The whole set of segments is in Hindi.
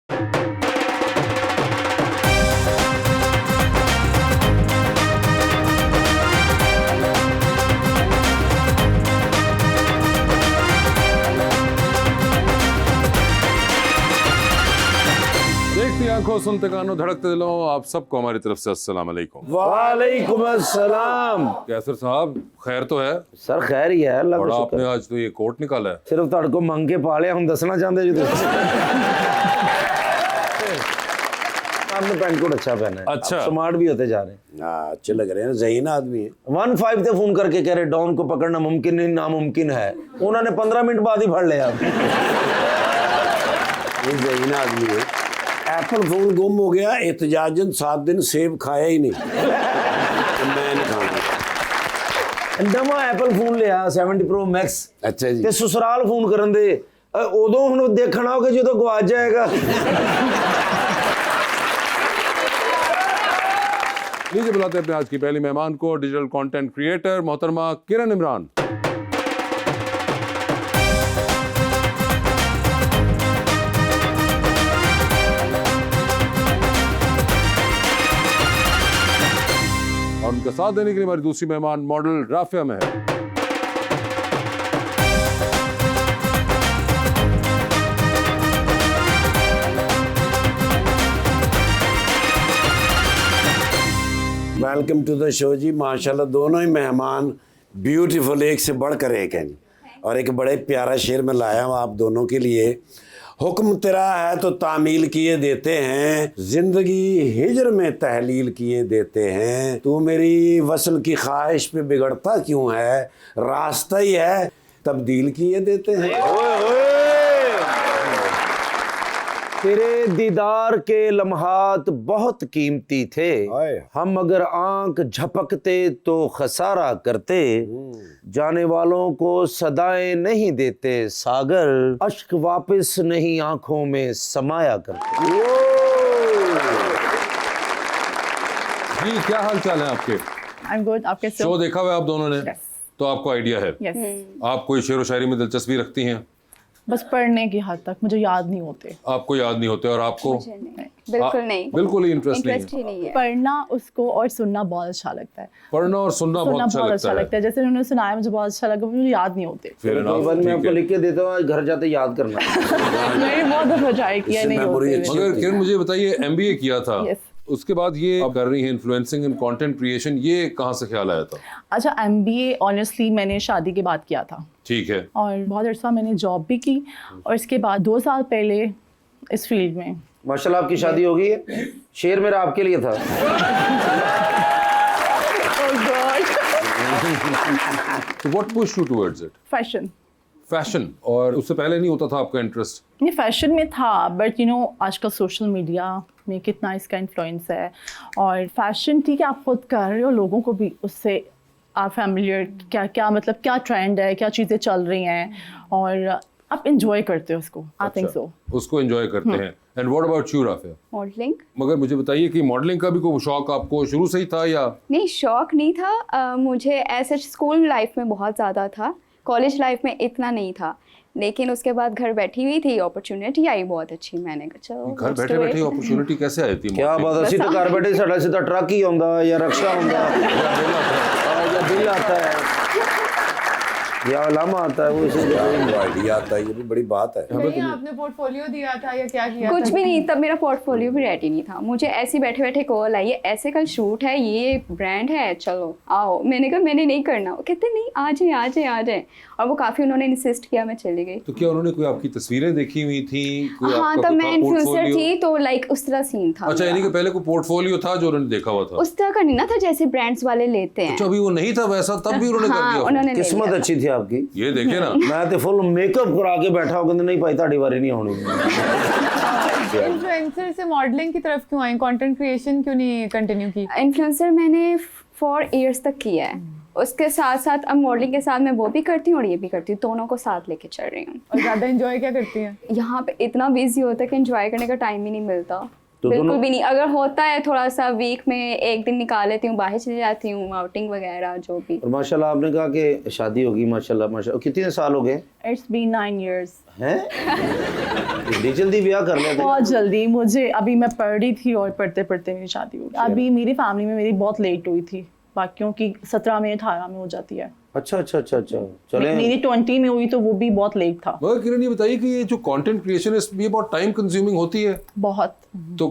आंखों सुनते कानों धड़कते दिलों, आप सबको हमारी तरफ से अस्सलाम वालेकुम। वालेकुम अस्सलाम। कैसर साहब खैर तो है? सर खैर ही है, अल्लाह का शुक्र। आपने आज तो ये कोट निकाला है। सिर्फ तुहाडे को मंग के पा लिया, हम दसना चाहते जी तुसीं। आपने पैंट कोट अच्छा पहना है, अच्छा स्मार्ट भी होते जा रहे हैं। हाँ अच्छे लग रहे हैं, ज़हीन आदमी है। 15 पे फोन करके कह रहे डॉन को पकड़ना मुमकिन नहीं, नामुमकिन है। उन्होंने 15 मिनट बाद ही फड़ लिया। ये ज़हीन आदमी है। एप्पल फोन गुम हो गया, एहतजाजन 7 दिन सेब खाया ही नहीं। तो मैं नहीं खाऊंगा। नवा एप्पल फोन लिया 70 प्रो मैक्स। अच्छा जी। ते ससुराल फोन करन दे उदों हुण देखना होगा जो गवाच जाएगा। लीजिए बुलाते हैं अपने आज की पहली मेहमान को, डिजिटल कंटेंट क्रिएटर मोहतरमा किरण इमरान। और उनका साथ देने के लिए हमारी दूसरी मेहमान मॉडल राफिया में है। वेलकम टू द शो जी। माशाल्लाह दोनों ही मेहमान ब्यूटीफुल, एक से बढ़कर एक हैं जी। और एक बड़े प्यारा शेर में लाया हूँ आप दोनों के लिए। हुक्म तेरा है तो तामील किए देते हैं, जिंदगी हिजर में तहलील किए देते हैं। तू मेरी वसल की ख्वाहिश पे बिगड़ता क्यों है, रास्ता ही है तब्दील किए देते हैं। तेरे दीदार के लम्हात बहुत कीमती थे, हम अगर आंख झपकते तो खसारा करते। जाने वालों को सदाएं नहीं देते सागर, अश्क वापस नहीं आंखों में समाया करते। जी क्या हाल चाल है आपके? I'm good. आपके शो देखा हुआ है आप दोनों ने? Yes. तो आपको आइडिया है? Yes. आप कोई शेर व शायरी में दिलचस्पी रखती हैं? बस पढ़ने की हद तक, मुझे याद नहीं होते। आपको याद नहीं होते? और आपको? बिल्कुल नहीं, बिल्कुल ही इंटरेस्ट ही नहीं नहीं है। पढ़ना उसको और सुनना बहुत अच्छा लगता है। पढ़ना और सुनना बहुत अच्छा लगता है। जैसे उन्होंने सुनाया मुझे बहुत अच्छा लगा, मुझे याद नहीं होते। फिर मैं आपको लिख के देता हूँ, घर जाते याद करना। मैंने बहुत दफा ट्राई किया, नहीं होते। मगर किरण मुझे बताइए, एमबीए किया था, Yes. उसके बाद ये आप कर रही हैं इन्फ्लुएंसिंग एंड कंटेंट क्रिएशन, ये कहाँ से ख्याल आया था? अच्छा, MBA ऑनेस्टली मैंने शादी के बाद किया था। ठीक है। और बहुत अर्सा मैंने जॉब भी की, और इसके बाद 2 साल पहले इस फील्ड में। माशाल्लाह आपकी शादी हो गई है। शेर मेरा आपके लिए था। So what pushed you towards it? Fashion. Fashion. और उससे पहले नहीं होता था आपका इंटरेस्ट? नहीं, फैशन में था, बट आजकल सोशल मीडिया में कितना इसका इन्फ्लुएंस है। और फैशन ठीक है, आप खुद कर रहे हो, लोगों को भी उससे आप फैमिलियर, क्या क्या मतलब क्या ट्रेंड है, क्या चीज़ें चल रही हैं, और आप इंजॉय करते हो उसको। आई थिंक सो, उसको एंजॉय करते हैं। And what about you Rafia? Modelling. मगर मुझे बताइए कि मॉडलिंग का भी कोई शौक आपको शुरू से ही था या? नहीं, शौक नहीं था। मुझे ऐसे स्कूल लाइफ में बहुत ज़्यादा था, कॉलेज लाइफ में इतना नहीं था। लेकिन उसके बाद घर बैठी हुई थी, अपॉर्चुनिटी आई बहुत अच्छी, मैंने कहा चलो। घर बैठे बैठे अपॉर्चुनिटी कैसे आई थी? क्या बात है, असी तो घर बैठे साडा सीधा ट्रक ही आंदा या रिक्शा आंदा या बिल आता है या लामा आता है, वो इसे आइडिया आता है, ये भी बड़ी बात है। नहीं, आपने पोर्टफोलियो दिया था या क्या किया? कुछ भी नहीं, तब मेरा पोर्टफोलियो भी रेडी नहीं था। मुझे ऐसे बैठे बैठे कॉल आई, ऐसे कल शूट है, ये ब्रांड है, चलो आओ। मैंने कहा मैंने नहीं करना। वो कहते नहीं, आ जाए आ जाए आ जाए। और वो काफ़ी उन्होंने इंसिस्ट किया, मैं चली गई। तो क्या उन्होंने कोई आपकी तस्वीरें देखी हुई थी? हाँ, तब मैं इन्फ्लुएंसर थी, तो लाइक उस तरह सीन था। अच्छा, यानी कि पहले कोई पोर्टफोलियो था जो उन्होंने देखा हुआ था? उस तरह का नहीं ना था जैसे ब्रांड्स वाले लेते हैं। अच्छा, अभी वो नहीं था वैसा, तब भी उन्होंने कर दिया? उन्होंने ले किस्मत लिया। अच्छी थी आपकी। ये देखे ना, मैं तो फुल मेकअप करा के बैठा हूँ, कहते नहीं भाई ताड़ी बारी नहीं आनी। इन्फ्लुएंसर से मॉडलिंग की तरफ क्यों आई, कंटेंट क्रिएशन क्यों नहीं कंटिन्यू की? इन्फ्लुएंसर मैंने 4 इयर्स तक किया है। उसके साथ साथ अब मॉडलिंग के साथ मैं वो भी करती हूँ और ये भी करती हूँ, दोनों को साथ लेके चल रही हूँ। और ज़्यादा एंजॉय क्या करती हैं? यहाँ पे इतना बिजी होता है कि एंजॉय करने का टाइम ही नहीं मिलता। तो बिल्कुल दोनों भी नहीं। अगर होता है थोड़ा सा वीक में एक दिन निकाल लेती हूँ, बाहर चली जाती हूँ, आउटिंग वगैरह जो भी। और माशाल्लाह आपने कहा कि शादी होगी, माशाल्लाह माशाल्लाह। कितने साल हो गए इट्स बीन 9 years। हैं? इतनी जल्दी ब्याह कर लेते? बहुत जल्दी। मुझे अभी मैं पढ़ रही थी और पढ़ते पढ़ते मेरी शादी हो गई। अभी मेरी फैमिली में मेरी बहुत लेट हुई थी, बाकियों की 17 में 18 में हो जाती है। अच्छा अच्छा अच्छा अच्छा, चले। मेरी 20 में हुई तो वो भी बहुत लेट था। मगर किरण ये बताइए कि ये जो कंटेंट क्रिएशन है ये बहुत टाइम कंज्यूमिंग होती है, बहुत। तो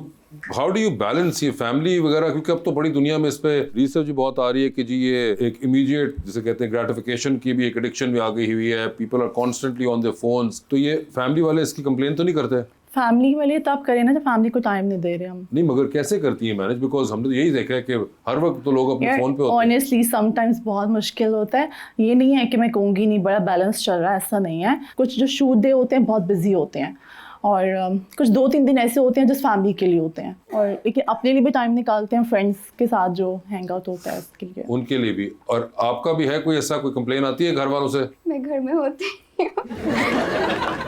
हाउ डू यू बैलेंस ये फैमिली वगैरह, क्योंकि अब तो बड़ी दुनिया में इस पे रिसर्च भी बहुत आ रही है कि जी ये एक इमीडिएट जिसे कहते हैं ग्रेटिफिकेशन की भी एक एडिक्शन भी आ गई हुई है, people are constantly on their phones, तो ये फैमिली वाले इसकी कंप्लेन तो नहीं करते? फैमिली वाले तब करें ना जब फैमिली को टाइम नहीं दे रहे हम। नहीं, मगर कैसे करती है मैनेज? बिकॉज हमने तो यही देखा है कि हर वक्त तो लोग अपने फोन पे होते हैं। ऑनेस्टली समटाइम्स बहुत मुश्किल होता है। ये नहीं है कि मैं कहूँगी नहीं बड़ा बैलेंस चल रहा है, ऐसा नहीं है। कुछ जो शूट डे होते हैं बहुत बिजी होते हैं, और कुछ 2-3 दिन ऐसे होते हैं जिस फैमिली के लिए होते हैं, और लेकिन अपने लिए भी टाइम निकालते हैं, फ्रेंड्स के साथ जो हैंग आउट होता है उसके लिए, उनके लिए भी। और आपका भी है कोई ऐसा, कोई कंप्लेन आती है घर वालों से? मैं घर में होती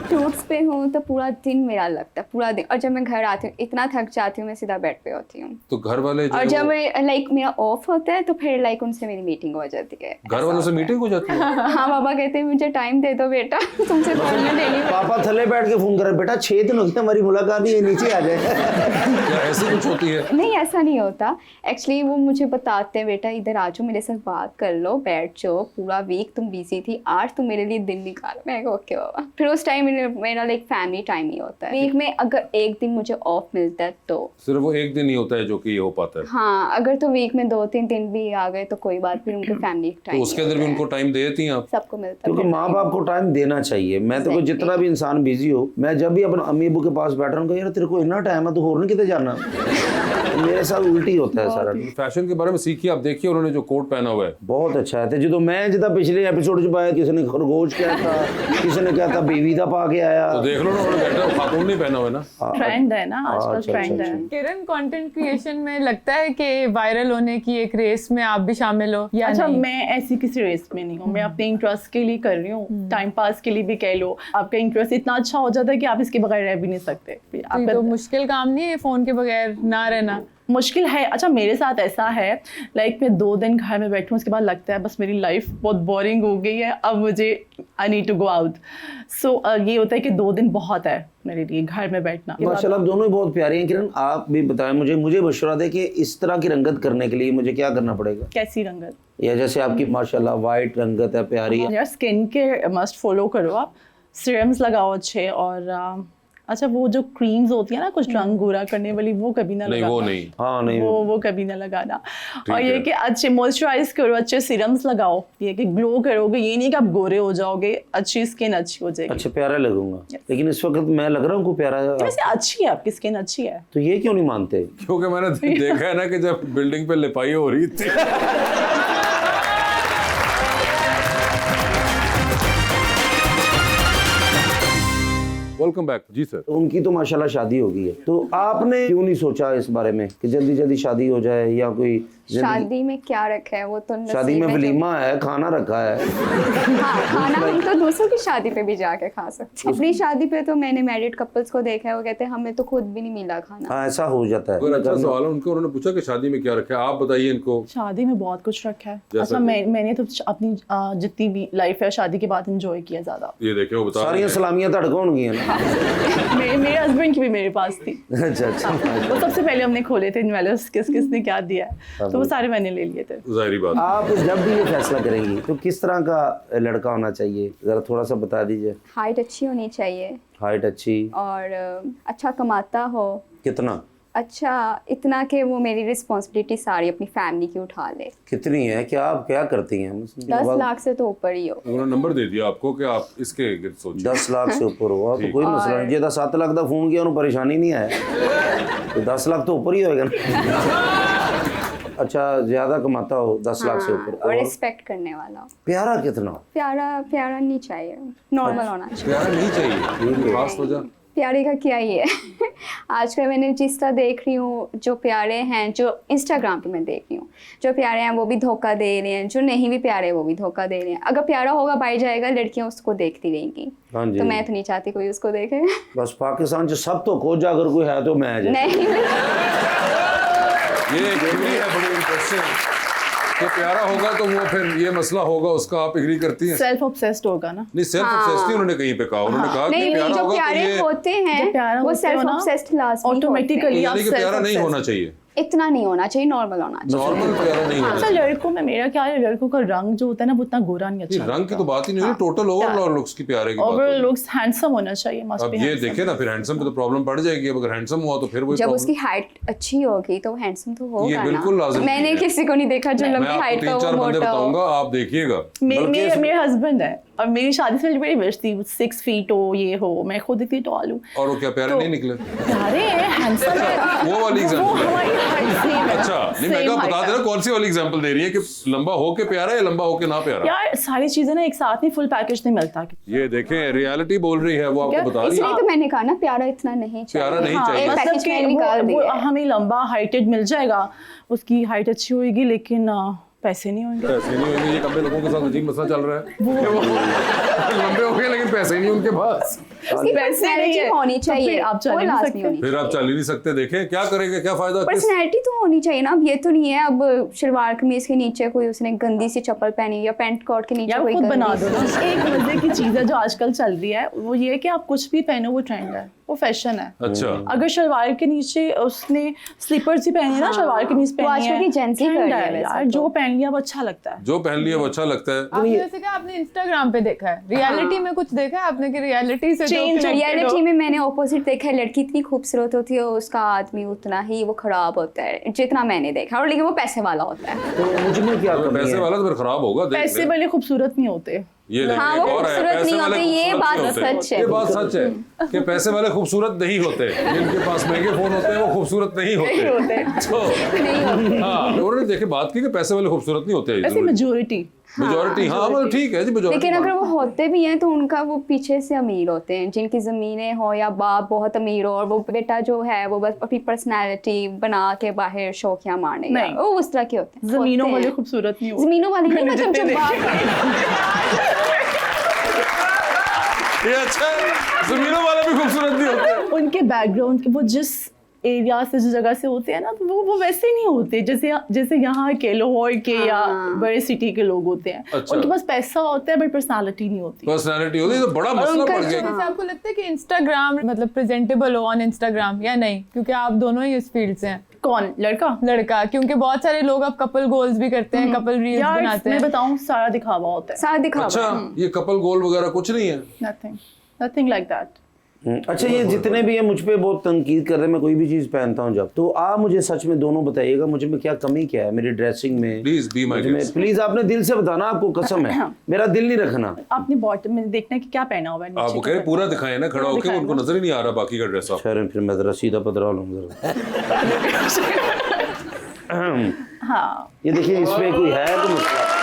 शूट्स पे हूँ तो पूरा दिन मेरा लगता है, पूरा दिन। और जब मैं घर आती हूँ इतना थक जाती हूँ, मैं सीधा बेड पे होती हूँ। तो घर वाले जो और जब मैं मेरा ऑफ होता है तो फिर उनसे मेरी मीटिंग हो जाती है। घर वालों से मीटिंग हो जाती है? हाँ, पापा कहते हैं मुझे टाइम दे दो बेटा, तुमसे बोलने देनी। पापा थले बैठ के फोन कर, बेटा 6 दिन हो गए हमारी मुलाकात नहीं है, नीचे आ जाए। क्या ऐसी कुछ होती है? नहीं, ऐसा नहीं होता। एक्चुअली वो मुझे बताते हैं बेटा इधर आ जाओ, मेरे साथ बात कर लो, बैठ जाओ, पूरा वीक तुम बिजी थी, आज तुम मेरे लिए दिन निकालो। मैं ओके बाबा। फिर उस टाइम मेरा फैमिली टाइम ही होता है। वीक में अगर एक दिन मुझे ऑफ मिलता है तो सिर्फ वो एक दिन ही होता है जो कि ये हो पाता है? हाँ, अगर तो वीक में 2-3 दिन भी आ गए तो कोई बात, फिर उनके फैमिली टाइम तो उसके अंदर भी उनको टाइम दे देती हैं आप? सबको मिलता है। क्योंकि माँ बाप को टाइम देना चाहिए। मैं तो जितना भी इंसान बिजी हो, मैं जब भी अपने अम्मी अबू के पास बैठ रहा हूँ, यार तेरे को इतना टाइम है तो होर नहीं कितने जाना। मेरे साथ उल्टी होता है सारा। फैशन के बारे में सीखिए, आप देखिए उन्होंने जो कोट पहना हुआ है बहुत अच्छा है। जो मैं जिदा पिछले एपिसोड च पाया, किसी ने खरगोश कहा था, किसी ने कहा था बेबी दा पा के आया। तो देख लो ना, उन्होंने बेटा खातून नहीं पहना हुआ है ना। ट्रेंड है ना आजकल, अच्छा, ट्रेंड है। किरण, कंटेंट क्रिएशन में लगता है कि वायरल होने की एक रेस में आप भी शामिल हो या अच्छा, नहीं? मैं ऐसी किसी रेस में नहीं हूँ। मैं अपने इंटरेस्ट के लिए कर रही हूँ, टाइम पास के लिए भी कह लो। आपका इंटरेस्ट इतना अच्छा हो जाता है कि आप इसके बगैर रह भी नहीं सकते। तो ये आपका तो मुश्किल काम नहीं है फोन के बगैर ना रहना? मुश्किल है। अच्छा, मेरे साथ ऐसा है, मैं 2 दिन घर में बैठूँ, उसके बाद लगता है बस मेरी लाइफ बहुत बोरिंग हो गई है, अब मुझे I need to go out. So ये होता है कि 2 दिन बहुत है मेरे लिए घर में बैठना। माशाल्लाह आप दोनों ही बहुत प्यारी हैं। किरण, आप भी बताएं मुझे मशवरा दें कि इस तरह की रंगत करने के लिए मुझे क्या करना पड़ेगा? कैसी रंगत? या जैसे आपकी माशाल्लाह वाइट रंगत है, प्यारी है। यार स्किन केयर मस्ट फॉलो करो आप, सीरम्स लगाओ अच्छे, और अच्छा वो जो क्रीम्स होती है ना कुछ रंग गोरा करने वाली, वो कभी ना नहीं, लगाना। वो नहीं। हाँ नहीं, वो कभी ना लगाना। और ये है। कि अच्छे मॉइस्चराइज करो, अच्छे सीरम्स लगाओ, ये कि ग्लो करोगे, ये नहीं कि आप गोरे हो जाओगे, अच्छी स्किन अच्छी हो जाएगी। अच्छा प्यारा लगूंगा। लेकिन इस वक्त मैं लग रहा हूँ को प्यारा। वैसे अच्छी है आपकी स्किन, अच्छी है। तो ये क्यों नहीं मानते? क्योंकि मैंने देखा है ना कि जब बिल्डिंग पे लिपाई हो रही थी वेलकम बैक जी सर। उनकी तो माशाल्लाह शादी हो गई है, तो आपने क्यों नहीं सोचा इस बारे में कि जल्दी जल्दी शादी हो जाए, या कोई शादी में क्या रखा है वो तो शादी नसीब में है। वलीमा है, खाना रखा है। हाँ, खाना हम तो दूसरों की शादी पे भी जाके खा सकते हैं। अपनी शादी पे तो मैंने मैरिड कपल्स को देखा है, वो कहते हैं हमें तो खुद भी नहीं मिला खाना। हाँ ऐसा हो जाता है। अगर अच्छा सवाल है उनको, उन्होंने पूछा कि शादी में क्या रखा है, आप बताइए इनको। शादी में बहुत कुछ रखा है। जैसा अच्छा, कि? मैंने तो अपनी जितनी भी लाइफ है शादी के बाद एंजॉय किया ज्यादा। ये देखे वो बता रहे सारियां हैं। सलामियां तड़का होंगी ना। मेरे हस्बैंड की भी मेरे पास थी। अच्छा अच्छा। वो सबसे पहले हमने खोले थे इन्वेलर्स, किसने क्या दिया है, तो वो सारे मैंने ले लिए थे। जाहिर बात। आप जब भी ये फैसला करेंगी तो किस तरह का लड़का होना चाहिए, जरा थोड़ा सा बता दीजिए। हाइट अच्छी होनी चाहिए, हाइट अच्छी, और अच्छा कमाता हो। कितना? अच्छा, इतना कि वो मेरी रिस्पॉन्सिबिलिटी सारी अपनी फैमिली की उठा ले। कितनी है? क्या आप क्या करती हैं? 10 लाख से तो ऊपर ही हो। उन्होंने नंबर दे दिया आपको कि आप इसके गिर्द सोचिए। 10 लाख से ऊपर हुआ तो कोई मसला नहीं। जे 7 लाख का फोन किया उन्होंने परेशानी नहीं आया, तो 10 लाख तो ऊपर ही होएगा ना। अच्छा, ज्यादा कमाता हो 10 लाख से ऊपर, और रिस्पेक्ट करने वाला हो। प्यारा कितना? प्यारा प्यारा नहीं चाहिए, नॉर्मल होना चाहिए। प्यारा नहीं चाहिए, खास वजह? प्यारे का क्या ही है आजकल मैंने जिस तरह देख रही हूँ, जो प्यारे हैं, जो इंस्टाग्राम पे मैं देख रही हूँ, जो प्यारे हैं वो भी धोखा दे रहे हैं, जो नहीं भी प्यारे वो भी धोखा दे रहे हैं। अगर प्यारा होगा पाई जाएगा, लड़कियां उसको देखती रहेंगी। हाँ जी। तो मैं तो नहीं चाहती कोई उसको देखे बस पाकिस्तान से सब तो खोज, अगर कोई है तो मैं आ जाए। नहीं ये एग्री है, बड़ी इंटरेस्टिंग। तो प्यारा होगा तो वो फिर ये मसला होगा उसका, आप एग्री करती हैं? सेल्फ ऑब्सेस्ड होगा ना। नहीं, सेल्फ ऑब्सेस्ड नहीं उन्होंने कहीं पे कहा, उन्होंने कहा कि नहीं, प्यारा जो होगा तो प्यारे ये होते हैं प्यारा वो होते सेल्फ हो ना, ऑब्सेस्ड लाजमी ऑटोमेटिकली यानी कि प्यारा नहीं होना चाहिए, इतना नहीं होना चाहिए, नॉर्मल होना चाहिए। नॉर्मल प्यारा नहीं होना अच्छा, चाहिए। लड़कों में मेरा क्या है, लड़कों का रंग जो होता है ना वो उतना गोरा नहीं नहीं, अच्छा रंग की तो बात ही नहीं हो रही, टोटल ओवरऑल लुक्स की प्यारे की बात हो ओवरऑल रही है। लुक्स हैंडसम होना चाहिए, मस्ट अब बी ये देखे ना, फिर हैंडसम पे तो प्रॉब्लम पड़ जाएगी। अब अगर हैंडसम हुआ तो फिर वही जब प्रॉब्लम। उसकी हाइट अच्छी होगी तो हैंडसम तो ये होगा बिल्कुल ना। लाजिम मैंने नहीं है। किसी को नहीं देखा जो मैं लंबी आपको हाइट का 3-4 हो, बंदे मोटा हो। बताऊंगा, आप देखिएगा। मेरे हस्बैंड है और मेरी शादी से मेरी विश थी 6 फीट हो, ये हो, मैं खुद इतनी टॉल हूँ। और वो क्या प्यारे नहीं निकले? प्यारे हैं, हैंडसम है। वो वाली एग्जांपल है। हमारी हाइट सेम है। अच्छा, नहीं मैं Same बता height दे है। रहा कौन सी वाली एग्जांपल दे रही है कि लंबा हो के प्यारा है, लंबा हो के ना प्यारा? यार सारी चीजें ना एक साथ नहीं, फुल पैकेज नहीं मिलता। ये देखें, रियलिटी बोल रही है, वो आपको क्या? बता रही इसलिए है। तो मैंने कहा ना, प्यारा इतना नहीं चाहिए। प्यारा नहीं हाँ, चाहिए। एक मतलब पैकेज कि में निकाल वो दिया। हमें लंबा हाइटेड मिल जाएगा, उसकी हाइट अच्छी होगी लेकिन पैसे नहीं होंगे। पैसे नहीं होंगे, ये कम लोगों के साथ अजीब मसला चल रहा है कि वो लंबे हो गए लेकिन पैसे नहीं उनके पास। उसकी पैसे नहीं पर्सनैलिटी है, होनी तो चाहिए, फिर आप चल वो ही नहीं लाजमी सकते। होनी फिर आप चल ही नहीं सकते। देखें क्या करेंगे, क्या फायदा? पर्सनैलिटी तो होनी चाहिए ना। अब ये तो नहीं है अब शलवार कमीज के नीचे कोई उसने गंदी सी चप्पल पहनी या पैंट कोट के नीचे यार कोई खुद बना गंदी दो ना। सी- एक मजे की चीज है जो आजकल चल रही है, वो ये है कि आप कुछ भी पहनो वो ट्रेंड है, वो फैशन है। अच्छा, अगर शलवार के नीचे उसने स्लीपर्स ही पहने ना, शलवार के नीचे वो पहनी आजकल है, की Gen Z कर trend रही है है वैसे यार, तो। जो पहन लिया वो अच्छा लगता है। जो पहन लिया वो अच्छा लगता है। आपने जैसे कहा आपने इंस्टाग्राम पे देखा है, रियलिटी में कुछ देखा है आपने कि रियलिटी से जो Change connected हो? रियलिटी में मैंने ऑपोजिट देखा है। लड़की इतनी खूबसूरत होती है, उसका आदमी उतना ही वो खराब होता है जितना मैंने देखा, और लेकिन वो पैसे वाला होता है। तो मुझ में क्या कमी पैसे है? वाला तो फिर खराब होगा। देख पैसे ले। वाले खूबसूरत नहीं होते। ये देखिए, हाँ, वो एक और है, खूबसूरत पैसे नहीं वाले होते, ये खूबसूरत बात नहीं होते। सच है। ये बात सच है कि पैसे वाले खूबसूरत नहीं होते। जिनके पास महंगे फोन होते हैं वो खूबसूरत नहीं होते। तो नहीं होती। हाँ, उन्होंने देखे बात की कि पैसे वाले खूबसूरत नहीं होते। वैसे मेजोरिटी मेजोरिटी, हाँ मतलब ठीक है जी, मेजोरिटी। लेकिन अगर वो होते भी हैं तो उनका वो पीछे से अमीर होते हैं, जिनकी जमीनें हो या बाप बहुत अमीर हो, और वो बेटा जो है वो बस अपनी पर्सनैलिटी बना के बाहर शौकियां मारने नहीं। वो उस तरह के होते हैं। जमीनों होते वाले हैं। खूबसूरत नहीं होते। जमीनों वाले नहीं, मतलब जो जितने बाप ये अच्छा है, जमीनों वाला भी खूबसूरत नहीं होते। उनके बैकग्राउंड के वो जिस एरिया से, जिस जगह से होते हैं ना, तो वो वैसे नहीं होते जैसे यहाँ के लाहौर के या बड़े सिटी के लोग होते हैं। अच्छा। उनके पास पैसा होता है बट पर्सनालिटी नहीं होती। पर्सनैलिटी होती है तो बड़ा मसला उनका पड़ जो- गया। जैसे आपको लगता है कि इंस्टाग्राम मतलब प्रेजेंटेबल हो ऑन इंस्टाग्राम या नहीं, क्योंकि आप दोनों ही इस फील्ड से हैं? कौन? लड़का? लड़का, क्योंकि बहुत सारे लोग अब कपल गोल्स भी करते हैं, कपल रील्स यार बनाते मैं हैं। बताऊं, सारा दिखावा होता है। साथ दिखावा अच्छा, है। ये कपल गोल वगैरह कुछ नहीं है। Nothing like that. अच्छा, ये जितने भी है मुझ पे बहुत तनकीद कर रहे हैं, मैं कोई भी चीज़ पहनता हूँ जब, तो आप मुझे सच में दोनों बताइएगा, मुझे में क्या कमी क्या है मेरी ड्रेसिंग में? Please be my guest. Please आपने दिल से बताना, आपको कसम है, मेरा दिल नहीं रखना। आपने बॉटम में देखना है कि क्या पहना हुआ है नीचे आप वो का कह रहे पहना पूरा हुआ है। दिखाएं ना, खड़ा पूरा होके, दिखाएं उनको ना। नजर ही नहीं आ रहा बाकी का ड्रेस आप। शर्म, फिर मैं जरा सीधा पदरा लूँ जरा। हाँ, ये देखिए, इसमें कोई है तो मसला?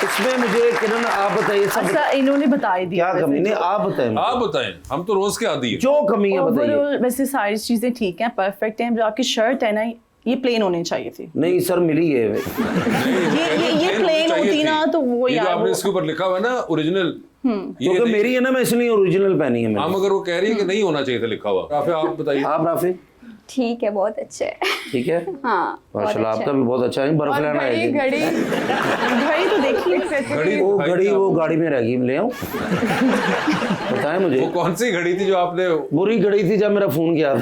इसमें मुझे किरण आप बताइए सब। अच्छा इन्होंने बता ही दिया। क्या कमी? नहीं, आप बताएं मुझे। आप बताएं, हम तो रोज के आदी हैं। जो कमी है बताइए। ओवरऑल वैसे सारी चीजें ठीक हैं, परफेक्ट हैं। जो आपकी शर्ट है ना, ये प्लेन होनी चाहिए थी। नहीं सर, मिली है। ये प्लेन होती ना तो वो ये जो यार आपने वो- इसके ऊपर लिखा हुआ है ना ओरिजिनल, ये क्योंकि मेरी है ना, मैं इसलिए ओरिजिनल पहनी है हम मैंने। अगर वो कह रही है कि नहीं होना चाहिए था लिखा हुआ। राफे आप बताइए। आप राफी ठीक है, बहुत अच्छे है। ठीक है? हाँ, बहुत माशाल्लाह, अच्छा आपका भी बहुत अच्छा है। बर्फ और लेना घड़ी है। घड़ी घड़ी तो देखी घड़ी वो दिखाई घड़ी थी वो आपको। गाड़ी में रह गई, ले आऊं? बताएं मुझे। वो कौन सी घड़ी थी जो आपने? बुरी घड़ी थी जब मेरा फोन गया था।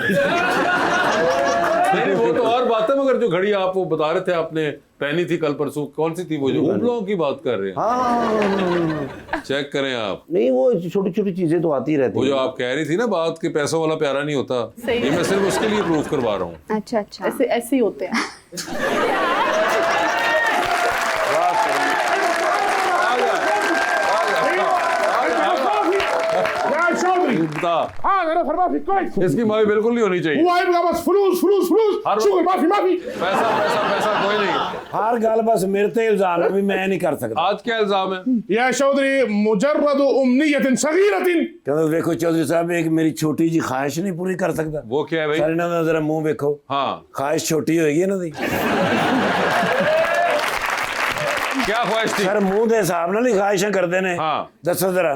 नहीं, वो तो और बात है, मगर जो घड़ी आप वो बता रहे थे आपने पहनी थी कल परसों, कौन सी थी वो जो हुबलों की बात कर रहे हैं? हाँ, चेक करें आप। नहीं वो छोटी छोटी चीजें तो आती रहती वो जो हैं। आप कह रही थी ना बात कि पैसों वाला प्यारा नहीं होता, सही ये मैं सिर्फ उसके लिए प्रूफ करवा रहा हूँ। अच्छा अच्छा। ऐसे ही होते हैं। बता। हाँ जरा फरमा फिर कोई इसकी माफी बिल्कुल नहीं होनी चाहिए। वो आएगा बस फलूस फलूस फलूस हर शुक्र माफी माफी पैसा पैसा पैसा कोई नहीं। हर गल बस मेरे ते इल्जाम है भी मैं नहीं कर सकता। आज क्या इल्जाम है? या चौधरी मुजर्रद उम्नियतिन सगीरतिन कहते देखो चौधरी साहब एक मेरी छोटी जी ख्वाहिश नहीं पूरी कर सकता। वो क्या है भाई? सर इन्हों दा जरा मुंह देखो। हाँ ख्वाहिश छोटी होगी इन्हों दी। क्या ख्वाहिश थी? सर मुंह दे हिसाब नाल ही ख्वाहिशां करदे ने। हाँ। दसो जरा।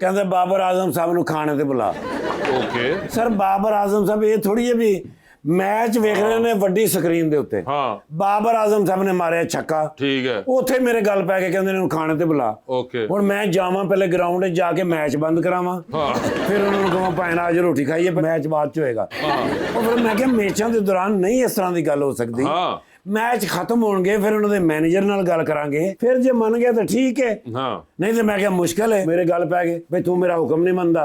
कहते बाबर आजम साहब नु खाने ते बुला। ओके। सर बाबर आजम साहब ये थोड़ी है भी मैच वेख रहे ने वड्डी स्क्रीन दे उत्ते। हाँ बाबर आजम साहब ने मारे छक्का। ठीक है। ਉੱਥੇ ਮੇਰੇ ਗੱਲ ਪੈ ਕੇ ਕਹਿੰਦੇ ਨੇ ਖਾਣੇ ਤੇ ਬੁਲਾ। ओके। ਹੁਣ ਮੈਂ ਜਾਵਾਂ ਪਹਿਲੇ ਗਰਾਊਂਡ 'ਚ ਜਾ ਕੇ ਮੈਚ ਬੰਦ ਕਰਾਵਾਂ। हाँ ਫਿਰ ਉਹਨਾਂ ਨੂੰ ਕਹਾਂ ਭਾਵੇਂ ਅੱਜ ਰੋਟੀ ਖਾਈਏ ਮੈਚ ਬਾਅਦ 'ਚ ਹੋਏਗਾ। ਉਹ ਫਿਰ ਮੈਂ ਕਿਹਾ ਮੈਚਾਂ ਦੇ ਦੌਰਾਨ ਨਹੀਂ ਇਸ ਤਰ੍ਹਾਂ ਦੀ ਗੱਲ ਹੋ ਸਕਦੀ। हाँ ਮੈਚ ਖਤਮ ਹੋਣਗੇ ਫਿਰ ਉਹਨਾਂ ਦੇ ਮੈਨੇਜਰ ਨਾਲ ਗੱਲ ਕਰਾਂਗੇ ਫਿਰ ਜੇ ਮੰਨ ਗਿਆ ਤਾਂ ਠੀਕ ਹੈ हाँ ਨਹੀਂ ਤੇ ਮੈਂ ਕਿਹਾ ਮੁਸ਼ਕਲ ਹੈ ਮੇਰੇ ਗੱਲ ਪੈ ਗਏ ਬਈ ਤੂੰ ਮੇਰਾ ਹੁਕਮ ਨਹੀਂ ਮੰਨਦਾ।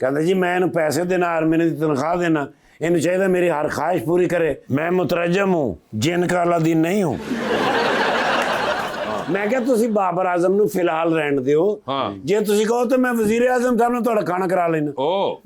ਕਹਿੰਦਾ ਜੀ ਮੈਂ ਇਹਨੂੰ ਪੈਸੇ ਦੇਣਾ ਔਰ ਮੈਨੂੰ ਤਨਖਾਹ ਦੇਣਾ ਇਹਨੂੰ ਚਾਹੀਦਾ ਮੇਰੀ ਹਰ ख्वाहिश पूरी करे। मैं मुतरजम हूँ जिन का अलादीन नहीं हूँ। ਮੈਂ ਕਿਹਾ ਤੁਸੀਂ ਬਾਬਰ ਆਜ਼ਮ ਨੂੰ ਫਿਲਹਾਲ ਰਹਿਣ ਦਿਓ। ਹਾਂ। ਜੇ ਤੁਸੀਂ ਕਹੋ ਤਾਂ ਮੈਂ ਵਜ਼ੀਰ ਆਜ਼ਮ ਸਾਹਿਬ ਨਾਲ ਤੁਹਾਡਾ ਖਾਣਾ ਕਰਾ ਲੈਣਾ। ओ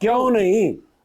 ਕਿਉਂ ਨਹੀਂ?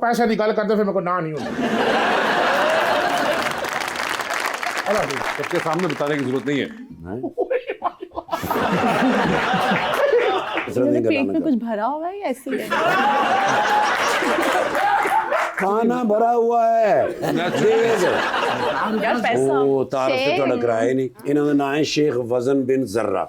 पैसे की गल करते फिर मेरे को ना नहीं होता। सबके सामने बताने की जरूरत नहीं है। इस तरह मेरे दी पेट गल्लां ना में कर। कुछ भरा हुआ है या ऐसे ही है? खाना भरा हुआ है तेज। यार पैसा ओ तारफ से थोड़ा कराया ही नहीं। इन्होंने नाम है शेख वजन बिन जर्रा।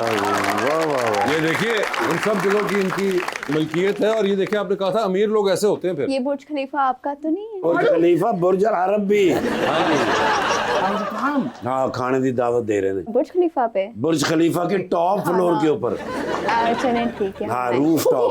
वाह वाह ये देखिए इन सब जगहों की इनकी मलकियत है और ये देखिए आपने कहा था अमीर लोग ऐसे होते हैं फिर। ये बुर्ज खलीफा आपका तो नहीं है? बुर्ज खलीफा बुर्ज अल अरब भी। हाँ खाने की दावत दे रहे हैं बुर्ज खलीफा पे? बुर्ज खलीफा के टॉप फ्लोर के ऊपर। चलें ठीक है। हाँ रूफ टॉप।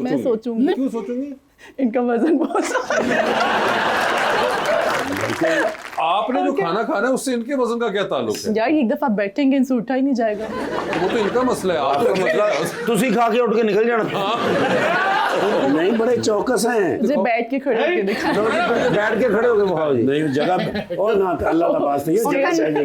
मैं सोचूंगी। क्यों सोचूंगी? इनका वजन बहुत आपने जो खाना खाना है उससे इनके वजन का क्या ताल्लुक है? यार एक दफा बैठेंगे इनसे उठा ही नहीं जाएगा। वो तो इनका मसला है। आपका मसला ਤੁਸੀਂ खा के उठ के निकल जाना। नहीं बड़े चौकस हैं। मुझे बैठ के खड़े होके देखिए। बैठ के खड़े हो गए खाओ जी। नहीं जगह और ना अल्लाह का वास्ते ये जगह चाहिए।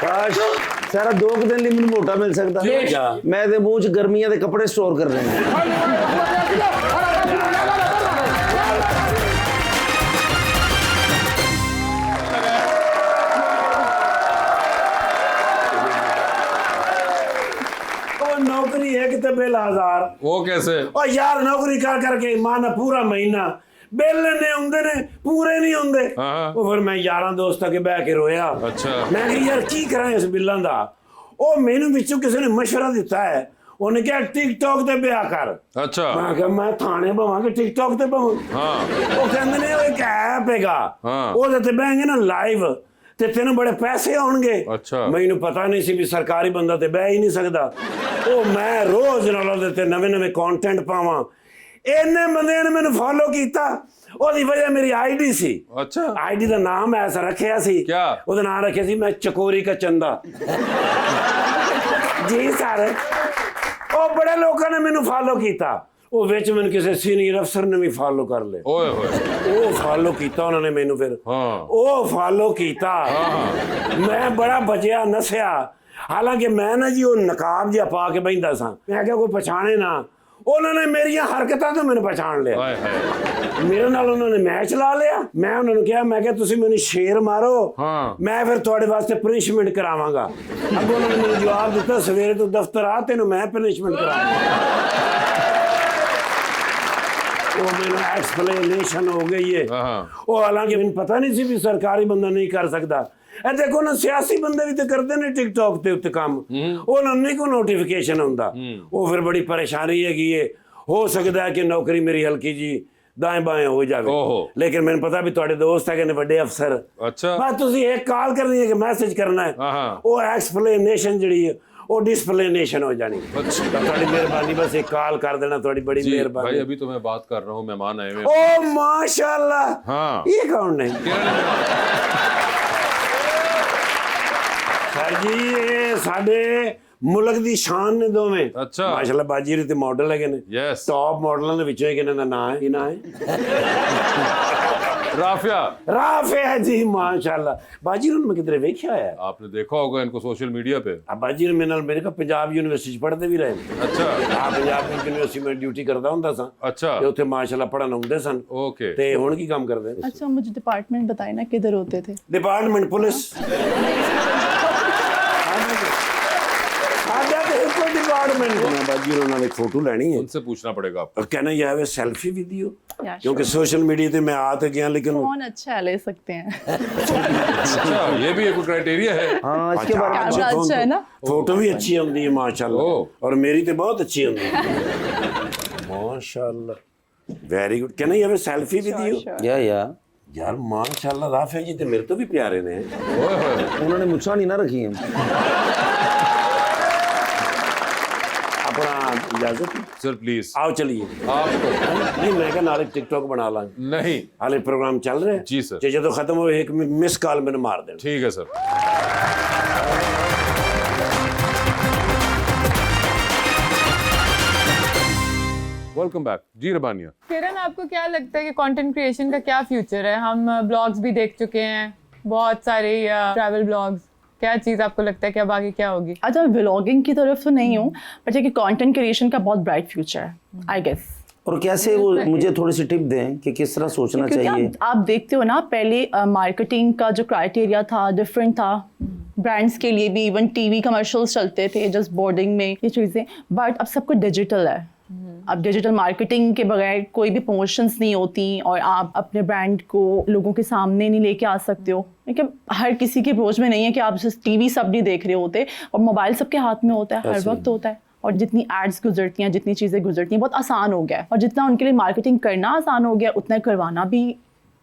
ਕਾਸ਼ ਸਾਰਾ 2 ਦਿਨ ਲਈ ਮੈਨੂੰ ਮੋਟਾ ਮਿਲ ਸਕਦਾ। ਮੈਂ ਇਹਦੇ ਮੂੰਹ 'ਚ ਗਰਮੀਆਂ ਦੇ ਕੱਪੜੇ ਸਟੋਰ ਕਰ ਰਹੇ ਹਾਂ। और नौकरी है कितने बेलाजार। वो कैसे? और यार नौकरी कर करके माना पूरा महीना बेले ने आंदे ने पूरे नहीं आंदे। हाँ। ਉਹ ਫਿਰ ਮੈਂ ਯਾਰਾਂ ਦੋਸਤਾਂ ਕੇ ਬਹਿ ਕੇ ਰੋਇਆ। ਅੱਛਾ। ਮੈਂ ਕਿਹਾ ਯਾਰ ਕੀ ਕਰਾਂ ਇਸ ਬਿੱਲਾਂ ਦਾ। ਉਹ ਮੈਨੂੰ ਵਿੱਚੋਂ ਕਿਸੇ ਨੇ ਮਸ਼ਵਰਾ ਦਿੱਤਾ ਹੈ। ਉਹਨੇ ਕਿਹਾ ਟਿਕਟੌਕ ਤੇ ਵਿਆਹ ਕਰ। अच्छा ਮੈਂ ਕਿਹਾ ਮੈਂ ਥਾਣੇ ਭਾਵਾਂਗੇ ਟਿਕਟੌਕ ਤੇ ਭਾਵਾਂ। हाँ ਉਹ ਕਹਿੰਦੇ ਨੇ ਉਹ ਇੱਕ ਐਪ ਹੈਗਾ ਹਾਂ। ਉਹਦੇ ਤੇ ਬਹਿਣਗੇ ਨਾ ਲਾਈਵ ਤੇ ਤੈਨੂੰ ਬੜੇ ਪੈਸੇ ਆਉਣਗੇ। ਅੱਛਾ। ਮੈਨੂੰ ਪਤਾ ਨਹੀਂ ਸੀ ਵੀ ਸਰਕਾਰੀ ਬੰਦਾ ਤੇ ਬਹਿ ਹੀ ਨਹੀਂ ਸਕਦਾ। ਉਹ ਮੈਂ ਰੋਜ਼ ਨਾਲ ਉਹਦੇ ਤੇ ਨਵੇਂ ਕੰਟੈਂਟ ਪਾਵਾਂ। ਇੰਨੇ ਬੰਦਿਆਂ ਨੇ ਮੈਨੂੰ ਫੋਲੋ ਕੀਤਾ। ਉਹਦੀ ਵਜ੍ਹਾ ਮੇਰੀ ਆਈਡੀ ਸੀ। अच्छा ਆਈਡੀ ਦਾ ਨਾਮ ਐਸਾ ਰੱਖਿਆ ਸੀ। क्या? ਉਹਦਾ ਨਾਮ ਰੱਖਿਆ ਸੀ ਮੈਂ ਚਕੋਰੀ ਕਾ ਚੰਦਾ। ਜੀ ਸਰ ਉਹ ਬੜੇ ਲੋਕਾਂ ਨੇ ਮੈਨੂੰ ਫੋਲੋ ਕੀਤਾ। ਉਹ ਵਿੱਚ ਮੈਨੂੰ ਕਿਸੇ ਸੀਨੀਅਰ ਅਫਸਰ ਨੇ ਵੀ ਫੋਲੋ ਕਰ ਲਿਆ। ओए होए ਉਹ ਫਾਲੋ ਕੀਤਾ ਉਹਨਾਂ ਨੇ ਮੈਨੂੰ ਫਿਰ। ਹਾਂ। ਉਹ ਫਾਲੋ ਕੀਤਾ। ਮੈਂ ਬੜਾ ਬਚਿਆ ਨਸਿਆ। ਹਾਲਾਂਕਿ ਮੈਂ ਨਾ ਜੀ ਉਹ ਨਕਾਬ ਜਿਹਾ ਪਾ ਕੇ ਬੈਠਾ ਸਾਂ। ਮੈਂ ਕਿਹਾ ਕੋਈ ਪਛਾਣੇ ਨਾ। ਉਹਨਾਂ ਨੇ ਮੇਰੀਆਂ ਹਰਕਤਾਂ ਤੋਂ ਮੈਨੂੰ ਪਛਾਣ ਲਿਆ। हाय हाय ਮੇਰੇ ਨਾਲ ਉਹਨਾਂ ਨੇ ਮੈਚ ਲਾ ਲਿਆ। ਮੈਂ ਉਹਨਾਂ ਨੂੰ ਕਿਹਾ ਮੈਂ ਕਿਹਾ ਤੁਸੀਂ ਮੈਨੂੰ ਸ਼ੇਰ ਮਾਰੋ ਹਾਂ। ਮੈਂ ਫਿਰ ਤੁਹਾਡੇ ਵਾਸਤੇ ਪਨਿਸ਼ਮੈਂਟ ਕਰਾਵਾਂਗਾ। ਅੱਗੋਂ ਉਹਨਾਂ ਨੇ ਮੈਨੂੰ ਜਵਾਬ ਦਿੱਤਾ ਸਵੇਰੇ ਤੋਂ ਦਫ਼ਤਰ ਆ ਤੈਨੂੰ ਮੈਂ ਪਨਿਸ਼ਮੈਂਟ ਕਰਾਵਾਂਗਾ। ਉਹ ਮੈਨੂੰ ਐਕਸਪਲੇਨੇਸ਼ਨ ਹੋ ਗਈ ਹੈ। हाँ ਉਹ ਹਾਲਾਂਕਿ ਮੈਨੂੰ ਪਤਾ ਨਹੀਂ ਸੀ ਵੀ ਸਰਕਾਰੀ ਬੰਦਾ ਨਹੀਂ ਕਰ ਸਕਦਾ। ਇਹ ਦੇਖੋ ਨਾ ਸਿਆਸੀ ਬੰਦੇ ਵੀ ਤੇ ਕਰਦੇ ਨੇ ਟਿਕਟੌਕ ਤੇ ਉੱਤੇ ਕੰਮ। ਉਹਨਾਂ ਨੂੰ ਨਹੀਂ ਕੋਈ ਨੋਟੀਫਿਕੇਸ਼ਨ ਹੁੰਦਾ। ਉਹ ਫਿਰ ਬੜੀ ਪਰੇਸ਼ਾਨੀ ਹੈਗੀ ਏ। ਹੋ ਸਕਦਾ ਹੈ ਕਿ ਨੌਕਰੀ ਮੇਰੀ ਹਲਕੀ ਜੀ ਦਾएं बाएं हो जावे। ओहो। लेकिन मैंने पता भी ਤੁਹਾਡੇ ਦੋਸਤ ਹੈਗੇ ਨੇ ਵੱਡੇ ਅਫਸਰ। अच्छा ਬਸ ਤੁਸੀਂ ਇੱਕ ਕਾਲ ਕਰਨੀ ਹੈ ਕਿ ਮੈਸੇਜ ਕਰਨਾ ਹੈ। हाँ हाँ ਉਹ ਐਕਸਪਲੇਨੇਸ਼ਨ ਜਿਹੜੀ ਹੈ वो डिस्प्लेनेशन हो जानी। अच्छा। तो थोड़ी मेहरबानी बस एक कॉल कर देना, थोड़ी बड़ी जी भाई, मेहरबानी। अभी तो मैं बात कर रहा हूँ, मेहमान आए हुए हैं। ओ माशाल्लाह, हाँ। ये कौन है सर जी? ये साडे मुल्क दी शान ने दोवें। अच्छा। माशाल्लाह बाजी रे ते मॉडल है ने। Yes। टॉप मॉडलों दे विचों किन्हां दा नाम है? की नाम है? राफिया। राफिया जी माशाल्लाह। बाजी रू मैं किधरे वेख्या है। आपने देखा होगा इनको सोशल मीडिया पे। अब बाजी रू मेरे को पंजाब यूनिवर्सिटी पढ़ते भी रहे। अच्छा। हाँ, पंजाब यूनिवर्सिटी में ड्यूटी करदा हुंदा सा। अच्छा। ते उत्थे माशाल्लाह पढ़न आउंदे सन। ओके। ते हुण की काम करदे? अच्छा, मुझे डिपार्टमेंट बताए ना किधर होते थे? Department police. डिपार्टमेंट में बाजी उन्होंने एक फोटो लेनी है, उनसे पूछना पड़ेगा आपको। और कहना यह है सेल्फी विद यू, Yeah, क्योंकि सोशल मीडिया पे मैं आ तो गया लेकिन कौन अच्छा है, ले सकते हैं। अच्छा, ये भी एक क्राइटेरिया है। हाँ, इसके बारे में कैमरा अच्छा है ना? फोटो भी अच्छी होती है माशाल्लाह, ओह। और मेरी तो बहुत अच्छी होती है माशाल्लाह। Very good. कहना यह है सेल्फी विद यू। या यार माशाल्लाह, राफिया जी तो मेरे तो भी प्यारे ने। ओए होए। उन्होंने मुझसा नहीं ना रखी है। अपना इजाजत सर प्लीज आओ चलिए। आप तो नहीं मैं क्या नाले टिकटॉक बना ला, नहीं। हाले प्रोग्राम चल रहे हैं जी सर। जे जो खत्म हो एक मिस कॉल मैंने मार देना। ठीक है सर। वेलकम बैक जी रबानिया। किरण, आपको क्या लगता है कि कंटेंट क्रिएशन का क्या फ्यूचर है? हम ब्लॉग्स भी देख चुके हैं, बहुत सारे ट्रैवल ब्लॉग्स। क्या चीज़ आपको लगता है कि अब आगे क्या होगी? अच्छा, व्लॉगिंग की तरफ तो नहीं हूँ, बट कि कंटेंट क्रिएशन का बहुत ब्राइट फ्यूचर है, आई गेस। और कैसे वो मुझे थोड़ी सी टिप दें कि किस तरह सोचना क्योंकि चाहिए। आप देखते हो ना, पहले मार्केटिंग का जो क्राइटेरिया था डिफरेंट था, ब्रांड्स के लिए भी इवन टीवी कमर्शियल्स चलते थे जस्ट बोर्डिंग में, ये चीज़ें। बट अब सब कुछ डिजिटल है। अब डिजिटल मार्केटिंग के बगैर कोई भी प्रमोशंस नहीं होती, और आप अपने ब्रांड को लोगों के सामने नहीं लेके आ सकते हो, क्योंकि हर किसी की अप्रोच में नहीं है कि आप सिर्फ टीवी सब नहीं देख रहे होते, और मोबाइल सबके हाथ में होता है, हर वक्त होता है। और जितनी एड्स गुजरती हैं, जितनी चीज़ें गुजरती हैं, बहुत आसान हो गया है। और जितना उनके लिए मार्केटिंग करना आसान हो गया, उतना करवाना भी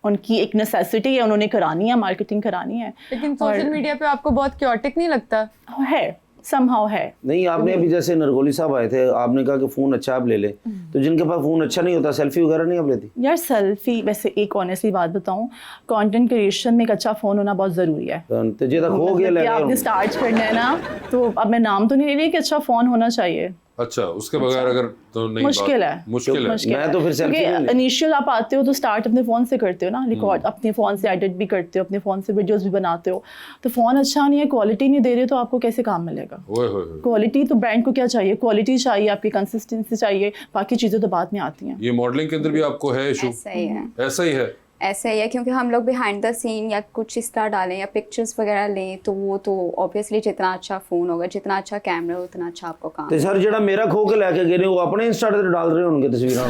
उनकी एक नेसेसिटी है, उन्होंने करानी है, मार्केटिंग करानी है। लेकिन सोशल मीडिया पे आपको बहुत क्योटिक नहीं लगता? है, समहाउ है। नहीं, आपने अभी जैसे नरगोली साहब आए थे, आपने कहा कि फ़ोन अच्छा आप ले लें, तो जिनके पास फ़ोन अच्छा नहीं होता सेल्फी वगैरह नहीं आप लेती? यार सेल्फी, वैसे एक ऑनेस्टली बात बताऊं, कंटेंट क्रिएशन में एक अच्छा फ़ोन होना बहुत ज़रूरी है। तो जे तक हो गया मतलब कि ले आपने स्टार्ट करना है ना, तो अब मैं नाम तो नहीं ले रही कि अच्छा फ़ोन होना चाहिए। अच्छा, उसके बगैर अगर तो नहीं। मुश्किल है। मुश्किल है। मैं तो फिर सेल्फी नहीं क्योंकि ले। इनिशियल आप आते हो तो स्टार्ट अपने फ़ोन से करते हो ना, रिकॉर्ड अपने फ़ोन से एडिट भी करते हो, अपने फ़ोन से वीडियोस भी बनाते हो। तो फ़ोन अच्छा नहीं है, क्वालिटी नहीं दे रहे, तो आपको कैसे काम मिलेगा? ओए होए होए। क्वालिटी तो ब्रांड को क्या चाहिए? क्वालिटी चाहिए, आपकी कंसिस्टेंसी चाहिए, बाकी चीज़ें तो बाद में आती हैं। ये मॉडलिंग के अंदर भी आपको है इशू? ऐसा ही है। ऐसा ही है। ऐसा ही है, क्योंकि हम लोग बिहाइंड द सीन या कुछ इस तरह डालें या पिक्चर्स वगैरह लें, तो वो तो ऑब्वियसली जितना अच्छा फ़ोन होगा, जितना अच्छा कैमरा हो, उतना अच्छा आपको काम। तो सर जेड़ा मेरा खो के लेके गए वो अपने इंस्टा ते डाल रहे होंगे तस्वीरें।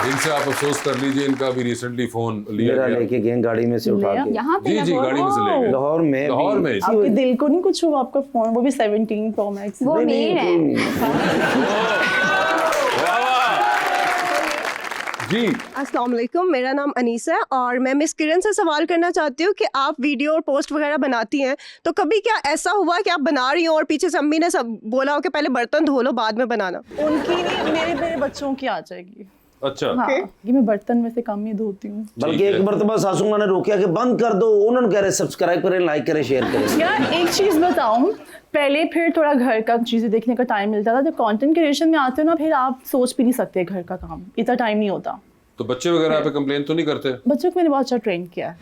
इनसे आप अफसोस कर लीजिए, इनका भी रिसेंटली फोन लिया मेरा गया। लेके गए गाड़ी में से उठा के यहाँ पे जी जी, गाड़ी में से ले गए। लाहौर में। लाहौर में। आपके दिल को नहीं कुछ हुआ? आपका फ़ोन वो भी 17 Pro Max। वो मेन है। जी अस्सलाम वालेकुम, मेरा नाम अनीस है और मैं मिस किरण से सवाल करना चाहती हूँ कि आप वीडियो और पोस्ट वगैरह बनाती हैं, तो कभी क्या ऐसा हुआ कि आप बना रही हो और पीछे से अम्मी ने सब बोला हो कि पहले बर्तन धो लो बाद में बनाना? उनकी नहीं, मेरे बच्चों की आ जाएगी। अच्छा। हाँ, कि मैं बर्तन में से कम ही धोती हूँ। बल्कि एक मरतबा सासू माँ ने रोकिया कि बंद कर दो, उन्होंने कह रहे सब्सक्राइब करें, लाइक करें, शेयर करें। यार एक चीज़ बताऊँ, पहले फिर थोड़ा घर का चीज़ें देखने का टाइम मिलता था, जब कंटेंट क्रिएशन में आते हो ना, फिर आप सोच भी नहीं सकते घर का काम, इतना टाइम नहीं होता। तो बच्चे वगैरह पे कंप्लेन तो नहीं करते? बच्चों को मैंने बहुत अच्छा ट्रेन किया है,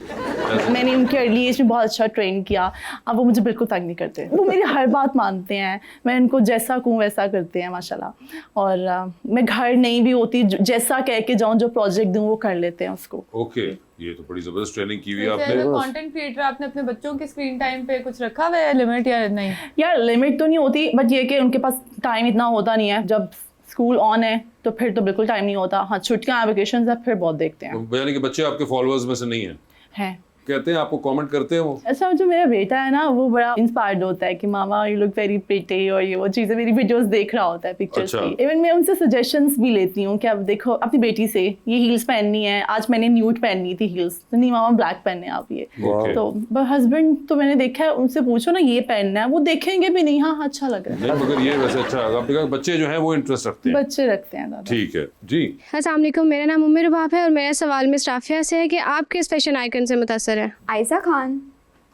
मैंने उनके अर्ली एज में बहुत अच्छा ट्रेन किया। अब वो मुझे बिल्कुल तंग नहीं करते, वो मेरी हर बात मानते हैं, मैं उनको जैसा कहूँ वैसा करते हैं माशाल्लाह। और मैं घर नहीं भी होती, जैसा कह के जाऊँ, जो प्रोजेक्ट दूँ वो कर लेते हैं उसको। ओके, ये तो बड़ी जबरदस्त ट्रेनिंग की हुई है वैसे आपने। एज अ कंटेंट क्रिएटर आपने अपने बच्चों के स्क्रीन टाइम पे कुछ रखा हुआ है लिमिट या नहीं? यार लिमिट तो नहीं होती, बट ये कि उनके पास टाइम इतना होता नहीं है। जब स्कूल ऑन है तो फिर तो बिल्कुल टाइम नहीं होता। हाँ, छुट्टियाँ वेकेशन है, फिर बहुत देखते हैं। यानी कि बच्चे आपके फॉलोअर्स में से नहीं है? हैं कहते हैं, आपको कमेंट करते हैं वो? अच्छा, जो मेरा बेटा है ना वो बड़ा इंस्पायर्ड होता है कि मामा यू लुक वेरी प्रिटी और ये वो चीज़ें मेरी वीडियोस देख रहा होता है, पिक्चर्स अच्छा। की। इवन मैं उनसे सजेशंस भी लेती हूँ कि अब देखो अपनी बेटी से ये हील्स पहननी है, आज मैंने न्यूड पहननी थी हील्स, तो नहीं मामा ब्लैक पहनने आप ये। Okay. तो हस्बैंड तो मैंने देखा है, उनसे पूछो ना ये पहनना है, वो देखेंगे भी नहीं, हाँ अच्छा लग रहा है। नहीं, मगर ये वैसे अच्छा लगा, आपने कहा बच्चे जो हैं वो इंटरेस्ट रखते हैं। बच्चे रखते हैं दादा। ठीक है जी। अस्सलाम वालेकुम, मेरा नाम उम्र रुबाब है और मेरा सवाल मिस राफिया से है कि आप किस फैशन आइकन से मुतासर है? आयशा खान।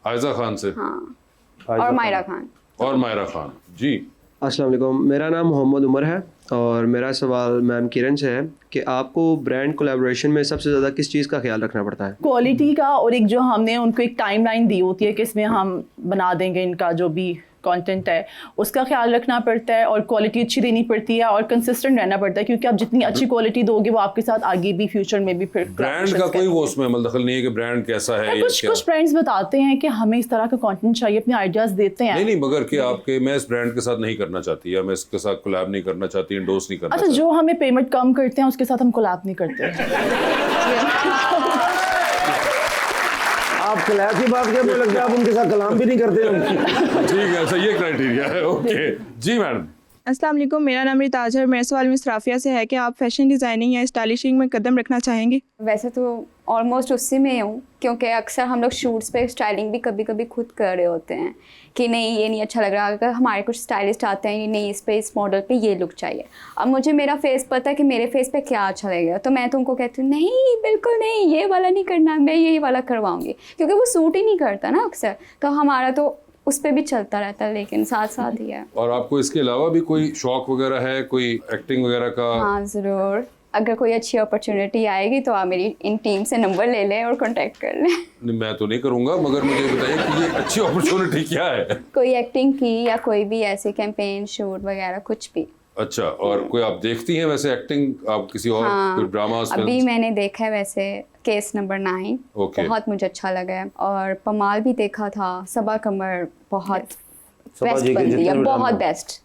आयजा खान से। हाँ, और मायरा खान। और मायरा खान जी। अस्सलाम वालेकुम, मेरा नाम मोहम्मद उमर है और मेरा सवाल मैम किरण से है कि आपको ब्रांड कोलैबोरेशन में सबसे ज़्यादा किस चीज़ का ख्याल रखना पड़ता है? क्वालिटी का, और एक जो हमने उनको एक टाइमलाइन दी होती है कि इसमें हम बना देंगे इनका जो भी कंटेंट है, उसका ख्याल रखना पड़ता है, और क्वालिटी अच्छी देनी पड़ती है और कंसिस्टेंट रहना पड़ता है, क्योंकि आप जितनी अच्छी क्वालिटी दोगे वो आपके साथ आगे भी फ्यूचर में भी फिर ब्रांड का कोई वो उसमें अमल दखल नहीं है कि ब्रांड कैसा है या क्या? कुछ ब्रांड्स बताते हैं कि हमें इस तरह का कंटेंट चाहिए, अपने आइडियाज देते हैं। नहीं, मगर कि आपके मैं इस ब्रांड के साथ नहीं करना चाहती या मैं इसके साथ कोलैब नहीं करना चाहती, इंडोर्स नहीं करना अच्छा, चाहती। जो हमें पेमेंट कम करते हैं उसके साथ हम कोलैब नहीं करते। आप क्लास की बात क्या, मुझे लगता है आप उनके साथ कलाम भी नहीं करते हम। ठीक है, अच्छा ये क्राइटेरिया है। ओके जी मैडम। अस्सलाम वालेकुम, मेरा नाम रिताज है और मेरा सवाल मिस राफिया से है कि आप फैशन डिज़ाइनिंग या स्टाइलिशिंग में कदम रखना चाहेंगे? वैसे तो ऑलमोस्ट उसी में हूँ, क्योंकि अक्सर हम लोग शूट्स पे स्टाइलिंग भी कभी कभी खुद कर रहे होते हैं कि नहीं ये नहीं अच्छा लग रहा, अगर हमारे कुछ स्टाइलिस्ट आते हैं नहीं इस पे इस मॉडल पे ये लुक चाहिए, अब मुझे मेरा फेस पता है कि मेरे फेस पे क्या अच्छा लगेगा, तो मैं तो उनको कहती हूँ नहीं बिल्कुल नहीं, ये वाला नहीं करना, मैं यही वाला करवाऊँगी, क्योंकि वो सूट ही नहीं करता ना अक्सर, तो हमारा तो उस पर भी चलता रहता है, लेकिन साथ साथ ही है। और आपको इसके अलावा भी कोई शौक वगैरह है, कोई एक्टिंग वगैरह का? हाँ ज़रूर, अगर कोई अच्छी अपॉर्चुनिटी आएगी तो आप मेरी इन टीम से नंबर ले लें और कांटेक्ट कर लें। नहीं, मैं तो नहीं करूंगा, मगर मुझे बताइए कि ये अच्छी अपॉर्चुनिटी क्या है? कोई एक्टिंग की या कोई भी ऐसे कैंपेन शूट वगैरह कुछ भी। अच्छा, और कोई आप देखती हैं वैसे एक्टिंग, आप किसी और कोई ड्रामास? अभी मैंने देखा है वैसे केस नंबर 9, बहुत मुझे अच्छा लगा है, और पमाल भी देखा था, सबा कमर बहुत बेस्ट बनती है, बहुत बेस्ट,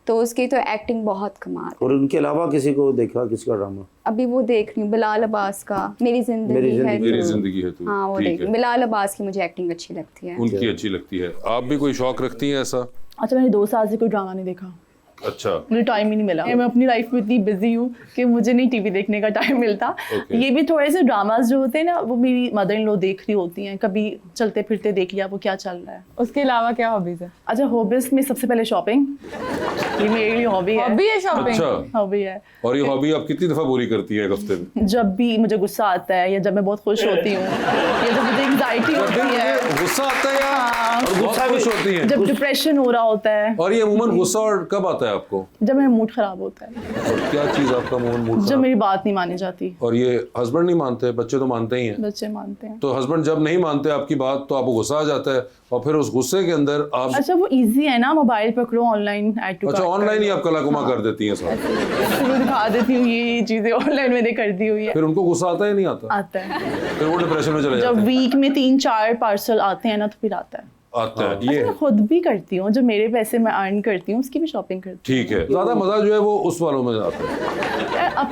तो उसकी तो एक्टिंग बहुत कमाल। और उनके अलावा किसी को देखा, किसका ड्रामा? अभी वो देख रही हूँ बिलाल अब्बास का मेरी जिंदगी है तू। हाँ वो देख, बिलाल अब्बास की मुझे एक्टिंग अच्छी लगती है। उनकी अच्छी लगती है। आप भी कोई शौक रखती हैं ऐसा? अच्छा, मैंने 2 साल से कोई ड्रामा नहीं देखा। अच्छा, मुझे टाइम ही नहीं मिला। मैं अपनी लाइफ में इतनी बिजी हूँ कि मुझे नहीं टीवी देखने का टाइम मिलता। ये भी थोड़े से ड्रामास जो होते हैं ना, वो मेरी मदर इन लॉ देख रही होती हैं, कभी चलते फिरते देख लिया वो क्या चल रहा है। उसके अलावा क्या हॉबीज है? अच्छा, हॉबीज में सबसे पहले शॉपिंग, ये मेरी हॉबी है। हॉबी है शॉपिंग? अच्छा, हॉबी है। और ये हॉबी आप कितनी दफा पूरी करती है एक हफ्ते में? जब भी मुझे गुस्सा आता है, या जब मैं बहुत खुश होती हूँ, या जब मुझे एंग्जाइटी होती है। गुस्सा आता है और गुस्सा खुश होती है? जब डिप्रेशन हो रहा होता है। और ये अमूमन गुस्सा और कब आता है आपको? जब मेरा मूड खराब होता है। और क्या चीज आपका मूड? जब मेरी बात नहीं मानी जाती। और ये हस्बैंड नहीं मानते? बच्चे तो मानते ही हैं। बच्चे मानते हैं। तो हस्बैंड जब नहीं मानते आपकी बात तो आपको गुस्सा आ जाता है, और फिर उस गुस्से के अंदर आप... अच्छा, वो इजी है ना, मोबाइल पकड़ो, ऑनलाइन ऐड टू। अच्छा, ऑनलाइन ही आप कलाकुमा कर देती हैं सब? मैं दिखा देती हूँ ये चीजें ऑनलाइन मैंने कर दी हुई है। फिर उनको गुस्सा आता है नहीं आता? आता है। फिर वो डिप्रेशन में चले जाते हैं। जब वीक में 3-4 पार्सल आते हैं ना, तो फिर आता है। ये मैं खुद भी करती हूँ, जो मेरे पैसे मैं अर्न करती हूँ उसकी भी शॉपिंग करती हूँ। ठीक है, ज्यादा मजा जो है वो उस वालों में आता है,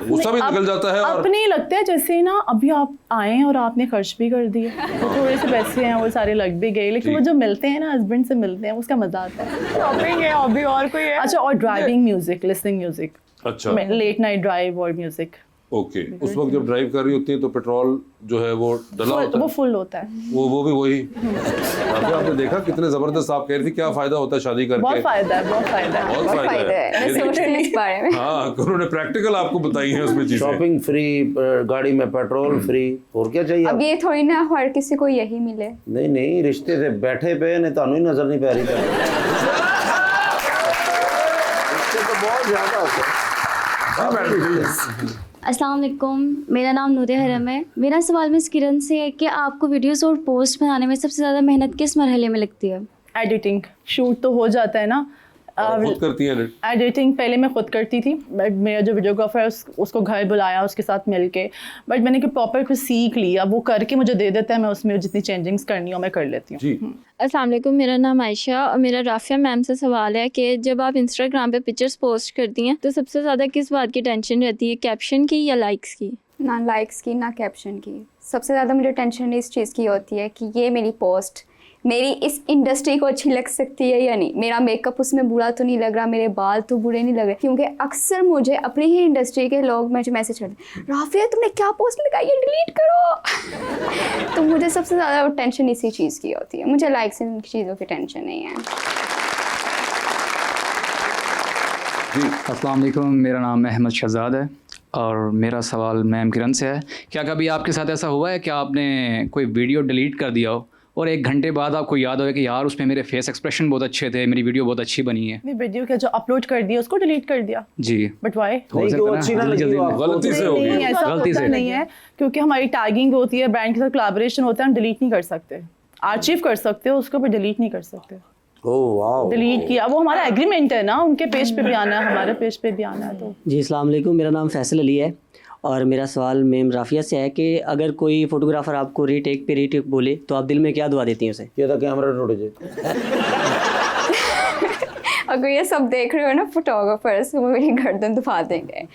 गुस्सा भी निकल जाता है। और अपने लगता है जैसे ना अभी आप आए और आपने खर्च भी कर दिए, तो थोड़े से पैसे हैं वो सारे लग भी गए, लेकिन वो जो मिलते हैं ना, हस्बैंड से मिलते हैं, उसका मजा आता है। शॉपिंग है हॉबी, और कोई है? अच्छा, और ड्राइविंग, म्यूजिक, लिसनिंग म्यूजिक। अच्छा, लेट नाइट ड्राइव और म्यूजिक। ओके, उस वक्त जब ड्राइव कर रही होती है तो पेट्रोल जो है वो डला होता है? वो फुल होता है। वो भी वही। आपने देखा कितने जबरदस्त, आप कह रही थी क्या फायदा होता है शादी करके? बहुत फायदा है, बहुत फायदा है, बहुत फायदा है। मैं सोच रही हूँ इस बारे में। हाँ, उन्होंने प्रैक्टिकल आपको बताई है उसमें चीजें। शॉपिंग फ्री, गाड़ी में पेट्रोल फ्री, और क्या चाहिए? अब ये थोड़ी ना हर किसी को यही मिले। नहीं नहीं, रिश्ते से बैठे पे ने तानू ही नजर नहीं पा रही था। तो बहुत ज्यादा होता है। अस्सलाम वालेकुम, मेरा नाम नूरे हरम है। मेरा सवाल मिस किरण से है कि आपको वीडियोस और पोस्ट बनाने में सबसे ज़्यादा मेहनत किस मरहले में लगती है? एडिटिंग। शूट तो हो जाता है ना, खुद करती हैं एडिटिंग? पहले मैं खुद करती थी, बट मेरा जो वीडियोग्राफर है उसको घर बुलाया, उसके साथ मिलके, बट मैंने कि प्रॉपर कुछ सीख लिया, वो करके मुझे दे देता है, मैं उसमें जितनी चेंजिंग्स करनी हो मैं कर लेती हूँ। अस्सलाम वालेकुम, मेरा नाम आयशा और मेरा राफिया मैम से सवाल है कि जब आप इंस्टाग्राम पे पिक्चर्स पोस्ट करती हैं तो सबसे ज़्यादा किस बात की टेंशन रहती है, कैप्शन की या लाइक्स की? ना लाइक्स की ना कैप्शन की। सबसे ज़्यादा मुझे टेंशन इस चीज़ की होती है कि ये मेरी पोस्ट मेरी इस इंडस्ट्री को अच्छी लग सकती है या नहीं, मेरा मेकअप उसमें बुरा तो नहीं लग रहा, मेरे बाल तो बुरे नहीं लग रहे। क्योंकि अक्सर मुझे अपनी ही इंडस्ट्री के लोग मुझे मैसेज करते हैं, राफिया तुमने क्या पोस्ट लगाई है, डिलीट करो। तो मुझे सबसे ज़्यादा टेंशन इसी चीज़ की होती है। मुझे लाइक्स इन चीज़ों की टेंशन नहीं है। अस्सलाम वालेकुम, मेरा नाम अहमद शहजाद है और मेरा सवाल मैम किरण से है। क्या कभी आपके साथ ऐसा हुआ है कि आपने कोई वीडियो डिलीट कर दिया हो और 1 घंटे बाद आपको याद हो कि यार उसमें मेरे फेस एक्सप्रेशन बहुत अच्छे थे, मेरी वीडियो बहुत अच्छी बनी है? वीडियो का जो अपलोड कर दिया उसको डिलीट कर दिया जी। But why? गलती से हो गई। ऐसा गलती होता से नहीं है, क्योंकि हमारी टैगिंग होती है, ब्रांड के साथ कोलैबोरेशन होता है, हम डिलीट नहीं कर सकते। आर्चिव कर सकते हो उसको, पर डिलीट नहीं कर सकते। डिलीट किया वो हमारा एग्रीमेंट है ना, उनके पेज पे भी आना है, हमारे पेज पे भी आना है। तो जी अस्सलाम वालेकुम, मेरा नाम फैसल अली है और मेरा सवाल मैम राफिया से है कि अगर कोई फोटोग्राफर आपको रीटेक पे रीटेक बोले तो आप दिल में क्या दुआ देती हैं उसे? ये तो कैमरा टूट जाए। अगर ये सब देख रहे हो ना फोटोग्राफर्स, वो मेरी गर्दन दुखा देंगे।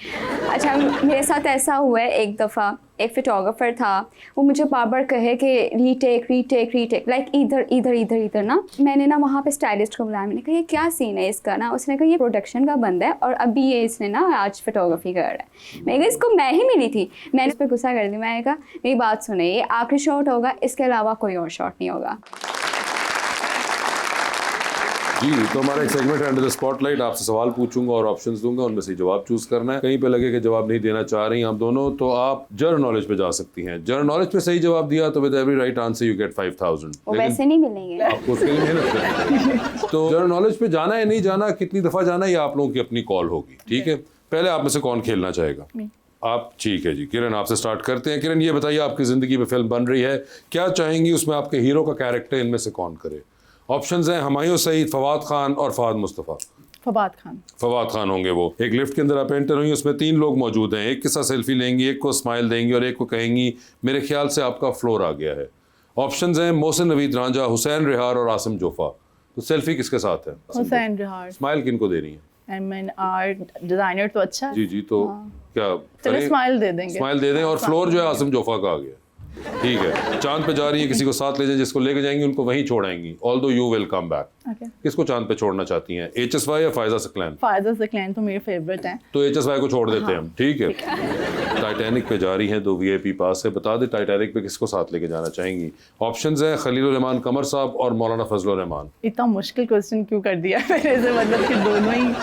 अच्छा, मेरे साथ ऐसा हुआ है एक दफ़ा, एक फोटोग्राफर था, वो मुझे बार बार कहे कि रीटेक रीटेक रीटेक, लाइक इधर इधर इधर इधर ना। मैंने ना वहाँ पे स्टाइलिस्ट को बुलाया, मैंने कहा ये क्या सीन है इसका ना। उसने कहा ये प्रोडक्शन का बंदा है और अभी ये इसने ना आज फोटोग्राफी कर रहा है। मैंने कहा इसको मैं ही मिली थी। मैंने इस पर गुस्सा कर दिया। मैंने कहा मेरी बात सुने, ये आखिरी शॉट होगा, इसके अलावा कोई और शॉट नहीं होगा। जी, तो हमारा एक सेगमेंट है अंडर द स्पॉटलाइट। आपसे सवाल पूछूंगा और ऑप्शंस दूंगा, उनमें से जवाब चूज करना है। कहीं पे लगे कि जवाब नहीं देना चाह रही हैं आप दोनों, तो आप जनरल नॉलेज पे जा सकती हैं। जनरल नॉलेज पे सही जवाब दिया तो with every right answer you get 5000। वो वैसे नहीं मिलेंगे, आपको उसके लिए मेहनत करनी है। तो जनरल नॉलेज पे जाना है नहीं जाना, कितनी दफा जाना है, ये आप लोगों की अपनी कॉल होगी। ठीक है, पहले आप में से कौन खेलना चाहेगा? आप। ठीक है जी, किरण आपसे स्टार्ट करते हैं। किरण, ये बताइए आपकी जिंदगी में फिल्म बन रही है, क्या चाहेंगी उसमें आपके हीरो का कैरेक्टर इनमें से कौन करे? ऑप्शंस हैं हुमायूं सईद, फवाद खान और फहद मुस्तफ़ा। फवाद खान। फवाद खान होंगे वो। एक लिफ्ट के अंदर आप एंटर हुई, उसमें 3 लोग मौजूद हैं। एक के साथ सेल्फी लेंगी, एक को स्माइल देंगी और एक को कहेंगी मेरे ख्याल से आपका फ्लोर आ गया है। ऑप्शंस हैं मोहसिन नवीद रांझा, हुसैन रिहार और आसिम जोफा। तो सेल्फी किसके साथ है? हुसैन रिहार। स्माइल किनको दे रही है? डिजाइनर तो अच्छा है। जी जी, तो क्या चलिए स्माइल दे देंगे। स्माइल दे दें। और फ्लोर जो है आसिम जोफा का आ गया। ठीक है, चांद पे जा रही है, किसी को साथ ले जाए, जिसको लेके जाएंगी उनको वहीं छोड़ाएंगी, although you will come back. किसको चांद पे छोड़ना चाहती हैं, HSY या फायजा सकलैन? फायजा सकलैन तो मेरे फेवरेट हैं, तो HSY को छोड़ देते हैं हम। ठीक है, टाइटैनिक पे जा रही हैं, 2 VIP पास है। बता दे टाइटैनिक पे किसको साथ लेके जाना चाहेंगी? ऑप्शंस हैं खलीलुर रहमान कमर साहब और मौलाना फजलुर रहमान। इतना मुश्किल क्वेश्चन क्यों कर दिया मेरे से? मतलब कि दोनों ही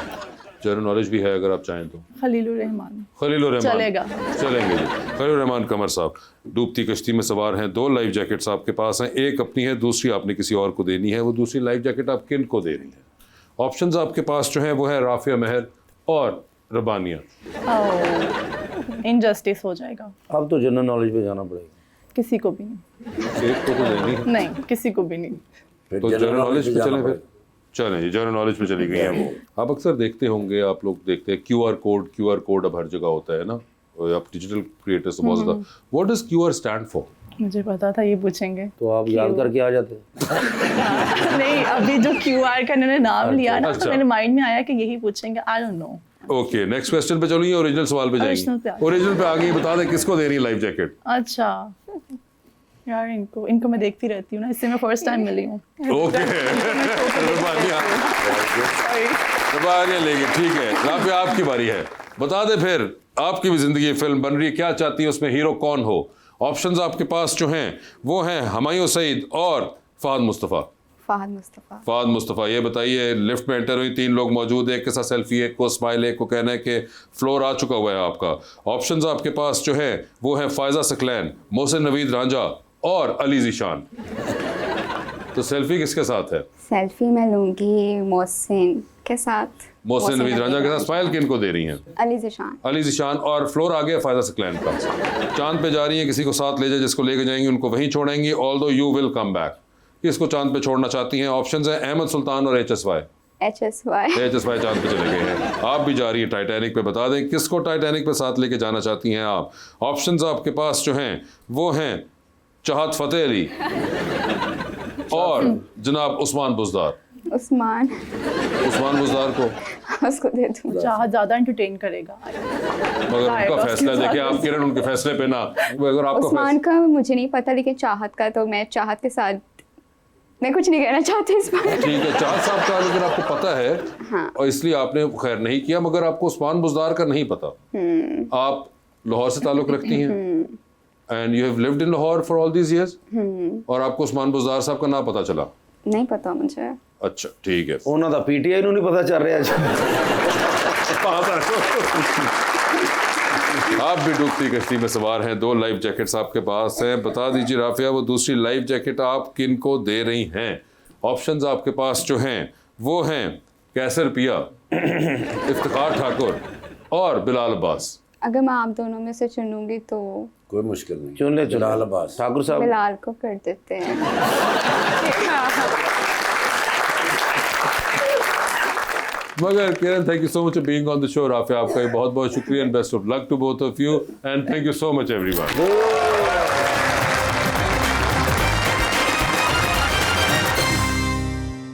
जनरल नॉलेज भी है अगर आप चाहें तो। खलीलुर रहमान चलेगा, चलेंगे जी। खलीलुर रहमान कमर साहब डूबती कश्ती में सवार हैं, 2 लाइफ जैकेट्स आपके पास हैं, एक अपनी है, दूसरी आपने किसी और को देनी है। वो दूसरी लाइफ जैकेट आप किन को दे रही हैं? ऑप्शंस आपके पास जो है वो है राफिया महर और रबानिया। इनजस्टिस हो जाएगा। अब तो जनरल नॉलेज पे जाना पड़ेगा। किसी को भी नहीं। एक को तो देनी नहीं, किसी को भी नहीं। तो जनरल नॉलेज पे चलें फिर। चलें जी, जनरल नॉलेज पे चली गई है वो। आप अक्सर देखते होंगे, आप लोग देखते हैं QR कोड अब हर जगह होता है ना, और आप डिजिटल क्रिएटर्स बहुत ज़्यादा। What does QR stand for? मुझे पता था ये पूछेंगे, तो आप याद करके आ जाते। नहीं, अभी जो QR का इन्होंने नाम लिया ना, तो मेरे माइंड में आया कि यही पूछेंगे। I don't know. Okay, next question पे चलिए, ओरिजिनल सवाल पे जाएंगे। ओरिजिनल पे आ गई, बता दें किसको दे रही है लाइफ जैकेट? अच्छा यार, इनको मैं देखती रहती हूँ ना, इससे मैं फर्स्ट टाइम मिली हूँ। ओके, रबानिया लेगी। ठीक है, यहाँ पे आपकी बारी है। बता दे फिर, आपकी भी जिंदगी फिल्म बन रही है, क्या चाहती है उसमें हीरो कौन हो? ऑप्शंस आपके पास जो हैं वो हैं हुमायूं सईद और फहद मुस्तफ़ा। फहद मुस्तफ़ा। ये बताइए, लिफ्ट में एंटर हुई, 3 लोग मौजूद, एक के साथ सेल्फी, एक को स्माइल, एक को कहना है कि फ्लोर आ चुका हुआ है आपका। ऑप्शंस आपके पास जो है वो है फायजा सकलैन, मोहसिन नवीद रांझा और अली ज़ीशान। तो सेल्फी किसके साथ है? सेल्फी मैं लूंगी मोहसिन के साथ। मोहसिन नवीद रांझा के साथ। स्माइल किन को दे रही हैं? अली ज़ीशान। और फ्लोर आ गया फायजा सकलैन का। चांद पे जा रही है, किसी को साथ ले जाए, जिसको लेके जाएंगी उनको वहीं छोड़ेंगी, although you will come back. किसको चांद पे छोड़ना चाहती हैं? ऑप्शंस हैं अहमद सुल्तान और HSY चांद पे चले गए हैं। आप भी जा रही है टाइटैनिक पे। बता दें किसको टाइटैनिक पे साथ लेके जाना चाहती हैं आप? ऑप्शंस आपके पास जो हैं वो हैं चाहत फतेह अली और जनाब उस्मान बुज़दार। उस्मान बुज़दार को? उसको दे दूँ। चाहत ज़्यादा एंटरटेन करेगा। मगर उनका फैसला है, देखिए आप किरण उनके फैसले पे ना, अगर आपका उस्मान का मुझे नहीं पता, लेकिन चाहत का तो मैं चाहत के साथ, मैं कुछ नहीं कहना चाहती इस बारे में। ठीक है, चाहत साहब का लेकिन आपको पता है, हाँ। और इसलिए आपने खैर नहीं किया, मगर आपको उस्मान बुज़दार का नहीं पता। आप लाहौर से ताल्लुक़ रखती हैं and you have lived in Lahore for all these years, और आपको उस्मान बुज़दार साहब का नाम पता चला? नहीं पता मुझे। अच्छा ठीक है। ਉਹਨਾਂ ਦਾ ਪੀਟੀਆਈ ਨੂੰ ਨਹੀਂ ਪਤਾ ਚੱਲ ਰਿਹਾ ਜੀ। आप भी डूबती कश्ती में सवार हैं, 2 लाइफ जैकेट्स आपके पास हैं। बता दीजिए राफिया, वो दूसरी लाइफ जैकेट आप किन को दे रही हैं? ऑप्शंस आपके पास जो हैं वो हैं कैसर पिया, इफ्तिखार ठाकुर और बिलाल अब्बास। अगर मैं आप दोनों में से चुनूंगी तो कोई मुश्किल नहीं, चुन ले बिलाल अब्बास। ठाकुर साहब बिलाल को कर देते हैं। मगर Kiran, thank you so much for being on the show. Rafia, आपका बहुत बहुत शुक्रिया and best of luck to both of you and thank you so much everyone.